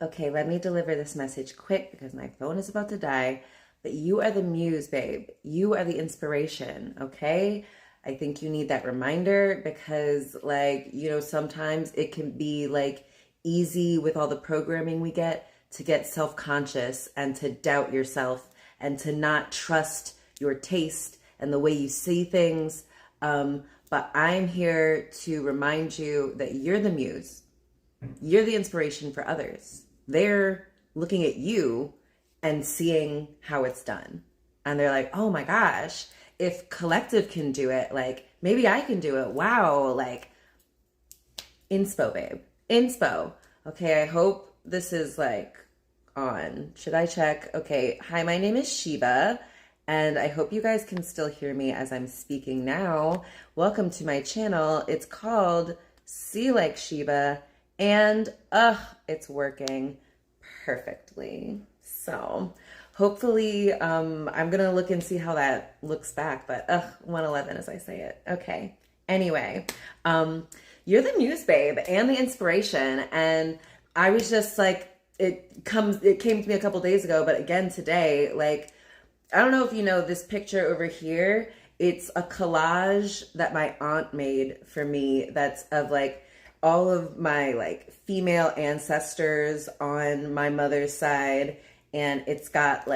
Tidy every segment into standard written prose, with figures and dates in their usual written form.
Okay, let me deliver this message quick because my phone is about to die. But you are the muse, babe. You are the inspiration, okay? I think you need that reminder because, sometimes it can be easy with all the programming we get to get self-conscious and to doubt yourself and to not trust your taste and the way you see things. But I'm here to remind you that you're the muse. You're the inspiration for others. They're looking at you and seeing how it's done. And they're like, oh my gosh, if Collective can do it, maybe I can do it. Wow, inspo, babe. Inspo. Okay, I hope this is on. Should I check? Okay, hi, my name is Sheba, and I hope you guys can still hear me as I'm speaking now. Welcome to my channel. It's called See Like Sheba, and it's working perfectly. So hopefully, I'm gonna look and see how that looks back, but 111 as I say it. Okay. Anyway, you're the muse, babe, and the inspiration. And I was just it came to me a couple days ago, but again today, I don't know if you know this picture over here. It's a collage that my aunt made for me that's of all of my female ancestors on my mother's side. And it's got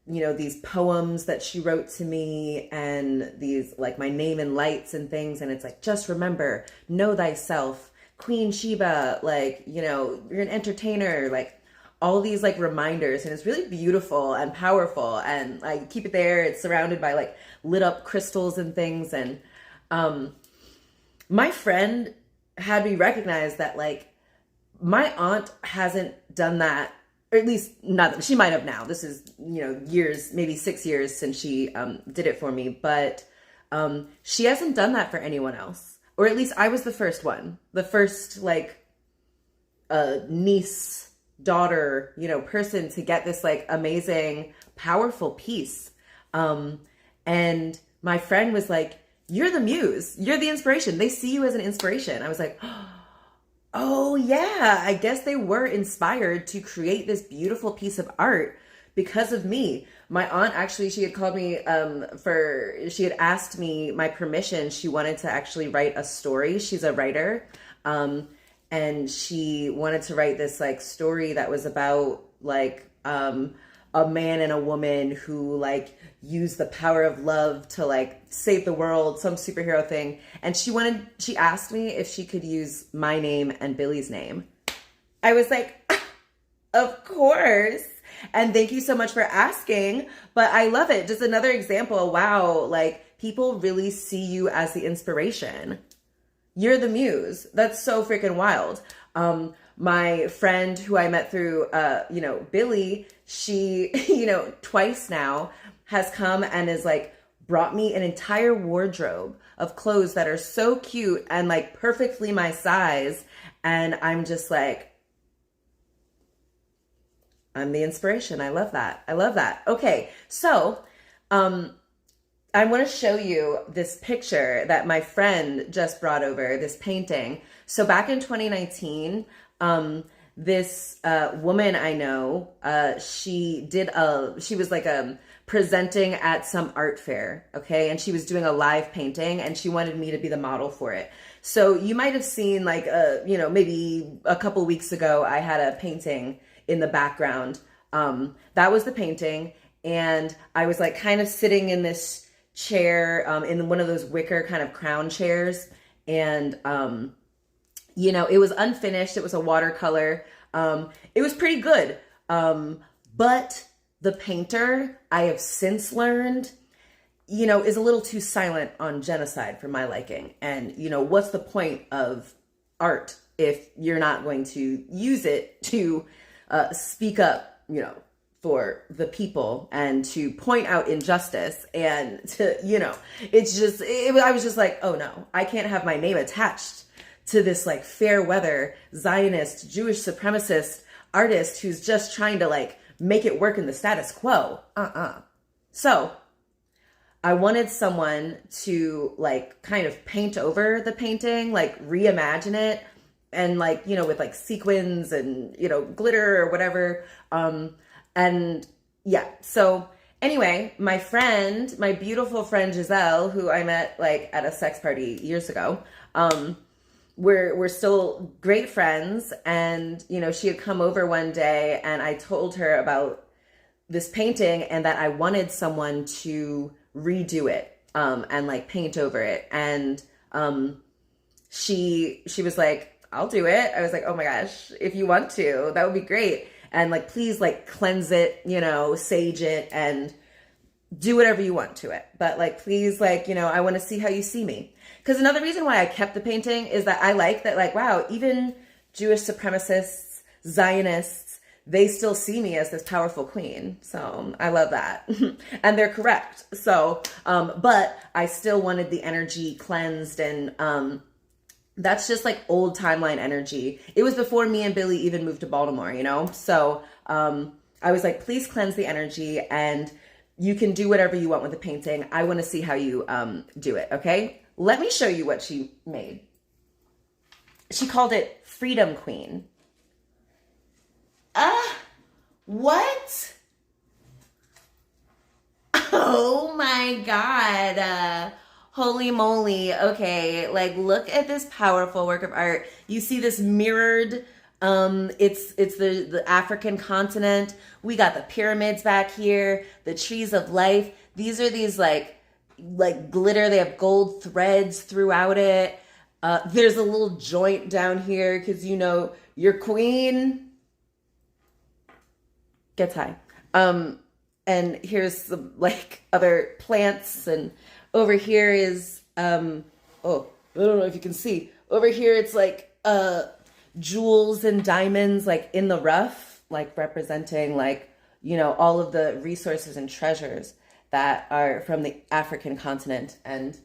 these poems that she wrote to me and these my name in lights and things. And it's just remember, know thyself, Queen Sheba, you're an entertainer, all these reminders. And it's really beautiful and powerful. And I keep it there. It's surrounded by lit up crystals and things. And my friend had me recognize that my aunt hasn't done that. Or at least not that she might have now. This is, years, maybe 6 years since she did it for me. But she hasn't done that for anyone else. Or at least I was the first one. The first niece, daughter, person to get this amazing, powerful piece. And my friend was like, you're the muse. You're the inspiration. They see you as an inspiration. I was like, oh yeah, I guess they were inspired to create this beautiful piece of art because of me. My aunt actually, she had called me she had asked me my permission. She wanted to actually write a story. She's a writer. And she wanted to write this story that was about a man and a woman who use the power of love to save the world, some superhero thing. And she asked me if she could use my name and Billy's name. I was like, of course. And thank you so much for asking, but I love it. Just another example. Wow. People really see you as the inspiration. You're the muse. That's so freaking wild. My friend who I met through, Billy, she, twice now has come and is brought me an entire wardrobe of clothes that are so cute and perfectly my size. And I'm just I'm the inspiration. I love that. I love that. Okay. So, I want to show you this picture that my friend just brought over, this painting. So back in 2019, this woman I know, she was presenting at some art fair, okay? And she was doing a live painting and she wanted me to be the model for it. So you might have seen maybe a couple weeks ago, I had a painting in the background. That was the painting. And I was kind of sitting in this chair, in one of those wicker kind of crown chairs. And, it was unfinished. It was a watercolor. It was pretty good. But the painter, I have since learned, is a little too silent on genocide for my liking. And, what's the point of art if you're not going to use it to speak up, for the people and to point out injustice and to, I was just like, oh no, I can't have my name attached to this fair weather Zionist Jewish supremacist artist who's just trying to make it work in the status quo. So I wanted someone to kind of paint over the painting, reimagine it and like, you know, with like sequins and, you know, glitter or whatever. And yeah, so anyway, my friend, my beautiful friend Giselle, who I met like at a sex party years ago, we're still great friends. And, you know, she had come over one day and I told her about this painting and that I wanted someone to redo it, and like paint over it. And, she was like, I'll do it. I was like, oh my gosh, if you want to, that would be great. And like, please like cleanse it, you know, sage it and do whatever you want to it. But like, please, like, you know, I want to see how you see me. Because another reason why I kept the painting is that I like that, like, wow, even Jewish supremacists, Zionists, they still see me as this powerful queen. So I love that. And they're correct. So, but I still wanted the energy cleansed, and, that's just like old timeline energy. It was before me and Billy even moved to Baltimore, you know? So I was like, please cleanse the energy and you can do whatever you want with the painting. I want to see how you do it, okay? Let me show you what she made. She called it Freedom Queen. What? Oh my God. Holy moly. Okay, like look at this powerful work of art. You see this mirrored, it's the African continent. We got the pyramids back here, the trees of life. These are these like glitter. They have gold threads throughout it. There's a little joint down here because, you know, your queen gets high. And here's some like other plants, and over here is, oh, I don't know if you can see. Over here, it's like jewels and diamonds, like in the rough, like representing like, you know, all of the resources and treasures that are from the African continent. And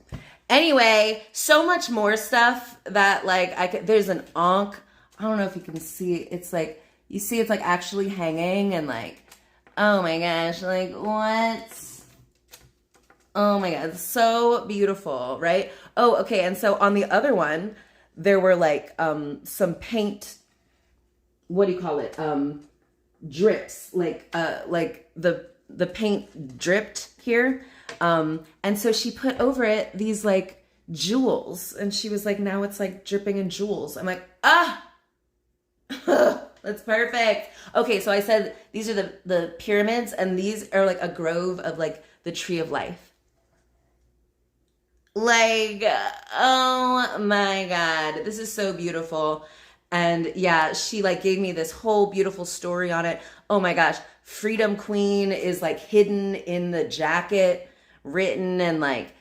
anyway, so much more stuff that like there's an ankh. I don't know if you can see it. It's like, you see it's like actually hanging and like, oh my gosh, like what? Oh my God, so beautiful, right? Oh, okay, and so on the other one, there were like some paint, what do you call it? Drips, like the paint dripped here. And so she put over it these like jewels, and she was like, now it's like dripping in jewels. I'm like, that's perfect. Okay, so I said these are the pyramids, and these are like a grove of like the tree of life. Like, oh my God, this is so beautiful. And yeah, she like gave me this whole beautiful story on it. Oh my gosh, Freedom Queen is like hidden in the jacket, written, and like,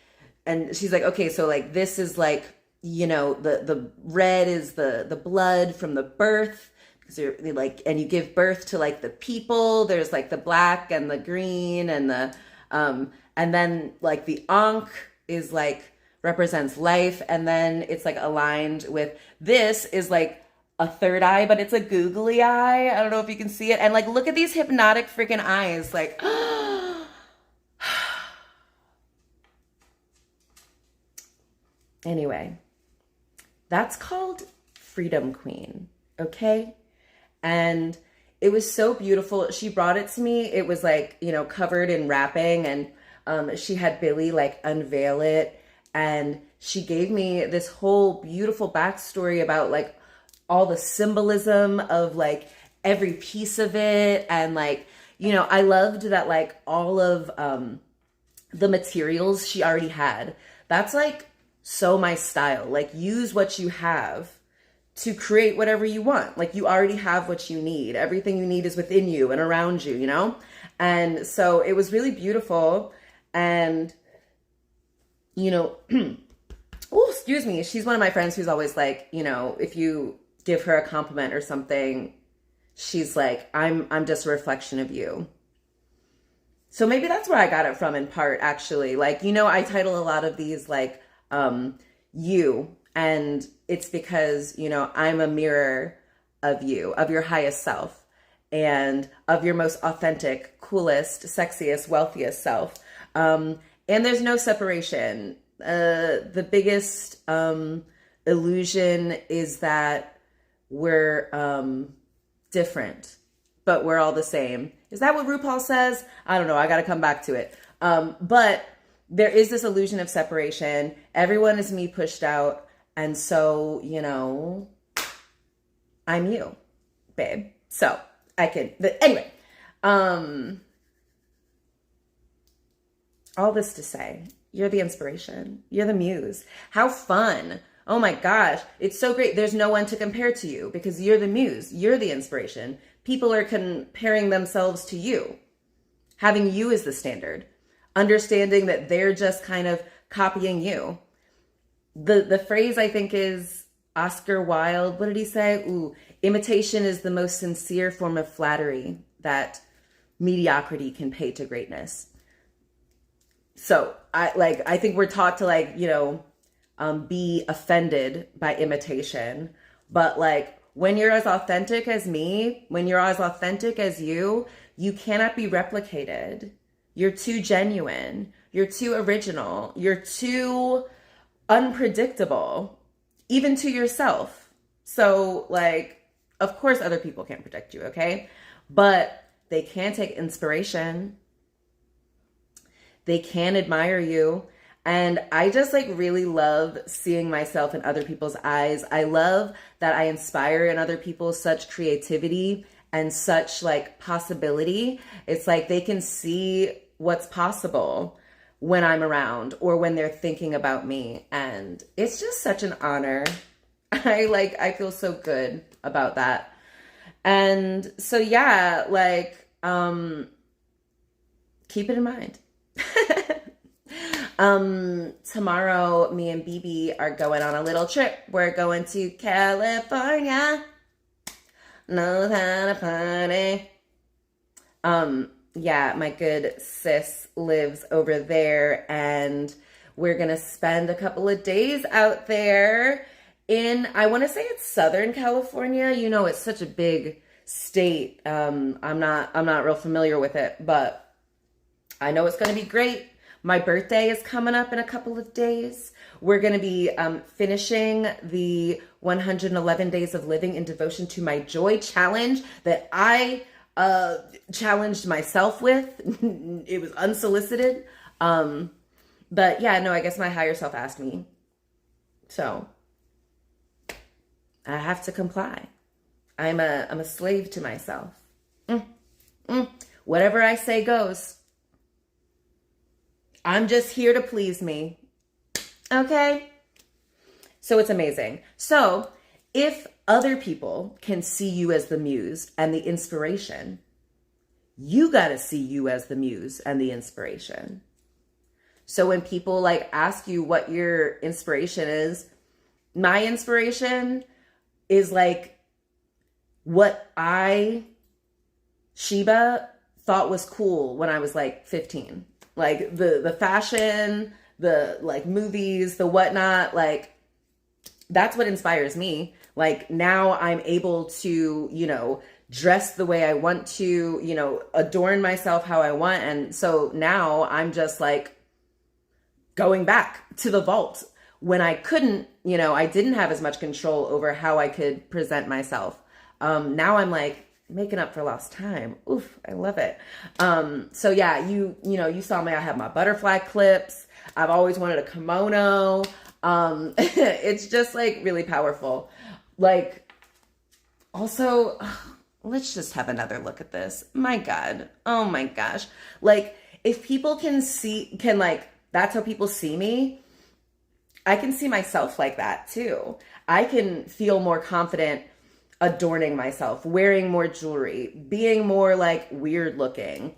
and she's like, okay, so like this is like, you know, the red is the blood from the birth, because you're like, and you give birth to like the people. There's like the black and the green and the and then like the ankh is like represents life, and then it's like aligned with, this is like a third eye, but it's a googly eye. I don't know if you can see it. And like, look at these hypnotic freaking eyes. Like, anyway, that's called Freedom Queen. Okay. And it was so beautiful. She brought it to me. It was like, you know, covered in wrapping, and she had Billy like unveil it, and she gave me this whole beautiful backstory about like all the symbolism of like every piece of it. And like, you know, I loved that like all of the materials she already had. That's like so my style. Like, use what you have to create whatever you want. Like, you already have what you need. Everything you need is within you and around you, you know? And so it was really beautiful. And, you know, oh, excuse me. She's one of my friends who's always like, you know, if you give her a compliment or something, she's like, I'm just a reflection of you. So maybe that's where I got it from in part, actually. Like, you know, I title a lot of these like, you, and it's because, you know, I'm a mirror of you, of your highest self, and of your most authentic, coolest, sexiest, wealthiest self. And there's no separation. The biggest illusion is that we're different, but we're all the same. Is that what RuPaul says? I don't know. I got to come back to it. But there is this illusion of separation. Everyone is me pushed out. And so, you know, I'm you, babe. So I can, but anyway, all this to say, you're the inspiration. You're the muse. How fun. Oh my gosh. It's so great. There's no one to compare to you because you're the muse. You're the inspiration. People are comparing themselves to you, having you as the standard, understanding that they're just kind of copying you. The phrase I think is Oscar Wilde. What did he say? Ooh, imitation is the most sincere form of flattery that mediocrity can pay to greatness. So I think we're taught to like, you know, be offended by imitation, but like when you're as authentic as me, when you're as authentic as you cannot be replicated. You're too genuine. You're too original. You're too unpredictable, even to yourself. So like, of course other people can't protect you, okay? But they can take inspiration. They can admire you. And I just like really love seeing myself in other people's eyes. I love that I inspire in other people such creativity and such like possibility. It's like they can see what's possible when I'm around or when they're thinking about me. And it's just such an honor. I feel so good about that. And so, yeah, like, keep it in mind. Tomorrow, me and BB are going on a little trip. We're going to California. Knows how to party. Yeah, my good sis lives over there, and we're gonna spend a couple of days out there in, I want to say it's Southern California. You know, it's such a big state. I'm not real familiar with it, but I know it's gonna be great. My birthday is coming up in a couple of days. We're going to be finishing the 111 Days of Living in Devotion to My Joy challenge that I challenged myself with. It was unsolicited. But yeah, no, I guess my higher self asked me. So I have to comply. I'm a slave to myself. Whatever I say goes. I'm just here to please me. Okay? So it's amazing. So if other people can see you as the muse and the inspiration, you got to see you as the muse and the inspiration. So when people like ask you what your inspiration is, my inspiration is like what Sheba, thought was cool when I was like 15. Like the fashion, the like movies, the whatnot, like that's what inspires me. Like now I'm able to, you know, dress the way I want to, you know, adorn myself how I want. And so now I'm just like going back to the vault when I couldn't, you know, I didn't have as much control over how I could present myself. Now I'm like, making up for lost time. Oof, I love it. So yeah, you know, you saw me, I have my butterfly clips. I've always wanted a kimono. It's just like really powerful. Like also, let's just have another look at this. My God. Oh my gosh. Like if people can like, that's how people see me. I can see myself like that too. I can feel more confident adorning myself, wearing more jewelry, being more like weird looking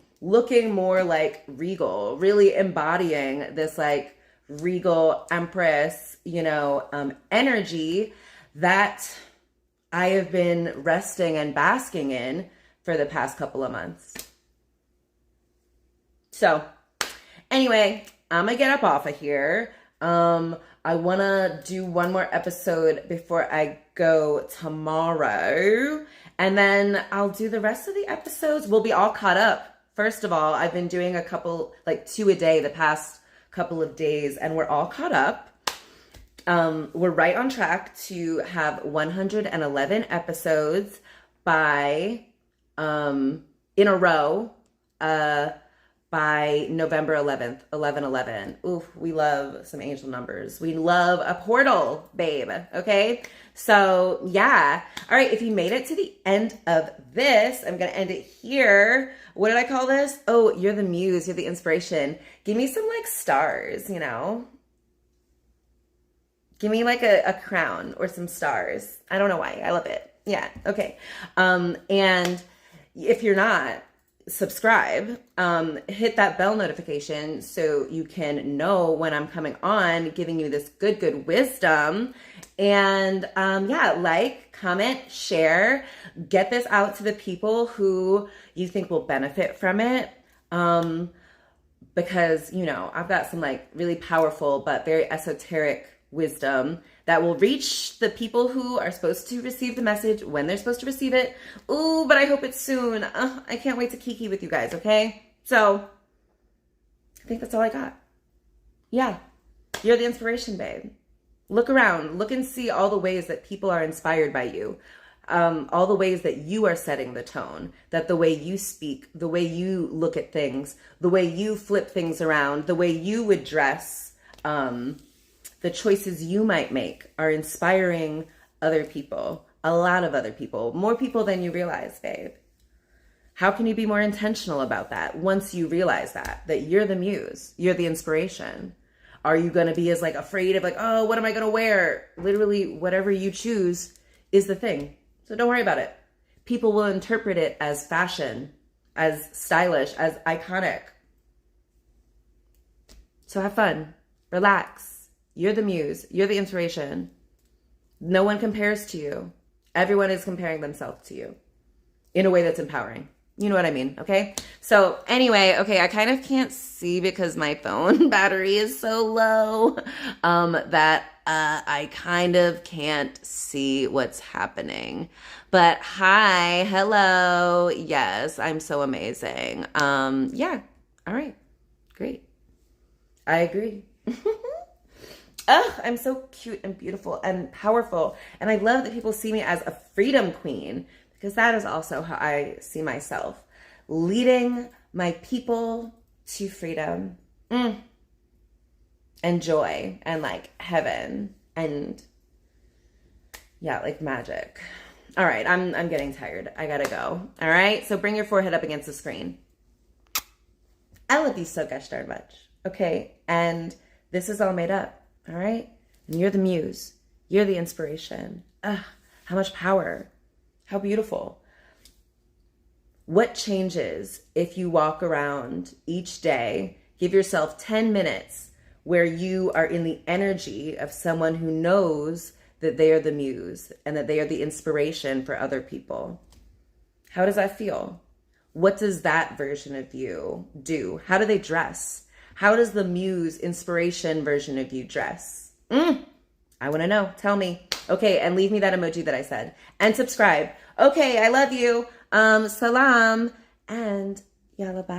more like regal, really embodying this like regal empress, you know, energy that I have been resting and basking in for the past couple of months. So anyway, I'm gonna get up off of here. I want to do one more episode before I go tomorrow, and then I'll do the rest of the episodes. We'll be all caught up. First of all, I've been doing a couple, like 2 a day the past couple of days, and we're all caught up. We're right on track to have 111 episodes by in a row by November 11th, 11/11. Oof, we love some angel numbers. We love a portal, babe. Okay? So, yeah. All right, if you made it to the end of this, I'm going to end it here. What did I call this? Oh, you're the muse, you're the inspiration. Give me some like stars, you know? Give me like a crown or some stars. I don't know why. I love it. Yeah. Okay. And if you're not, subscribe, hit that bell notification so you can know when I'm coming on, giving you this good wisdom. And yeah, like, comment, share, get this out to the people who you think will benefit from it. Because, you know, I've got some like really powerful but very esoteric wisdom that will reach the people who are supposed to receive the message when they're supposed to receive it. Ooh, but I hope it's soon. I can't wait to kiki with you guys, okay? So, I think that's all I got. Yeah, you're the inspiration, babe. Look around. Look and see all the ways that people are inspired by you. All the ways that you are setting the tone, that the way you speak, the way you look at things, the way you flip things around, the way you would dress, the choices you might make are inspiring other people, a lot of other people, more people than you realize, babe. How can you be more intentional about that once you realize that you're the muse, you're the inspiration? Are you going to be as like afraid of like, oh, what am I going to wear? Literally, whatever you choose is the thing. So don't worry about it. People will interpret it as fashion, as stylish, as iconic. So have fun, relax. You're the muse. You're the inspiration. No one compares to you. Everyone is comparing themselves to you in a way that's empowering. You know what I mean, okay? So anyway, okay, I kind of can't see because my phone battery is so low that I kind of can't see what's happening. But hi, hello. Yes, I'm so amazing. Yeah, all right, great. I agree. Oh, I'm so cute and beautiful and powerful. And I love that people see me as a freedom queen because that is also how I see myself. Leading my people to freedom and joy and like heaven and yeah, like magic. All right, I'm getting tired. I gotta go. All right, so bring your forehead up against the screen. I love you so gosh darn much. Okay, and this is all made up. All right? And you're the muse. You're the inspiration. How much power. How beautiful. What changes if you walk around each day, give yourself 10 minutes where you are in the energy of someone who knows that they are the muse and that they are the inspiration for other people? How does that feel? What does that version of you do? How do they dress? How does the muse inspiration version of you dress? I want to know. Tell me. Okay, and leave me that emoji that I said. And subscribe. Okay, I love you. Salam. And yalla bye.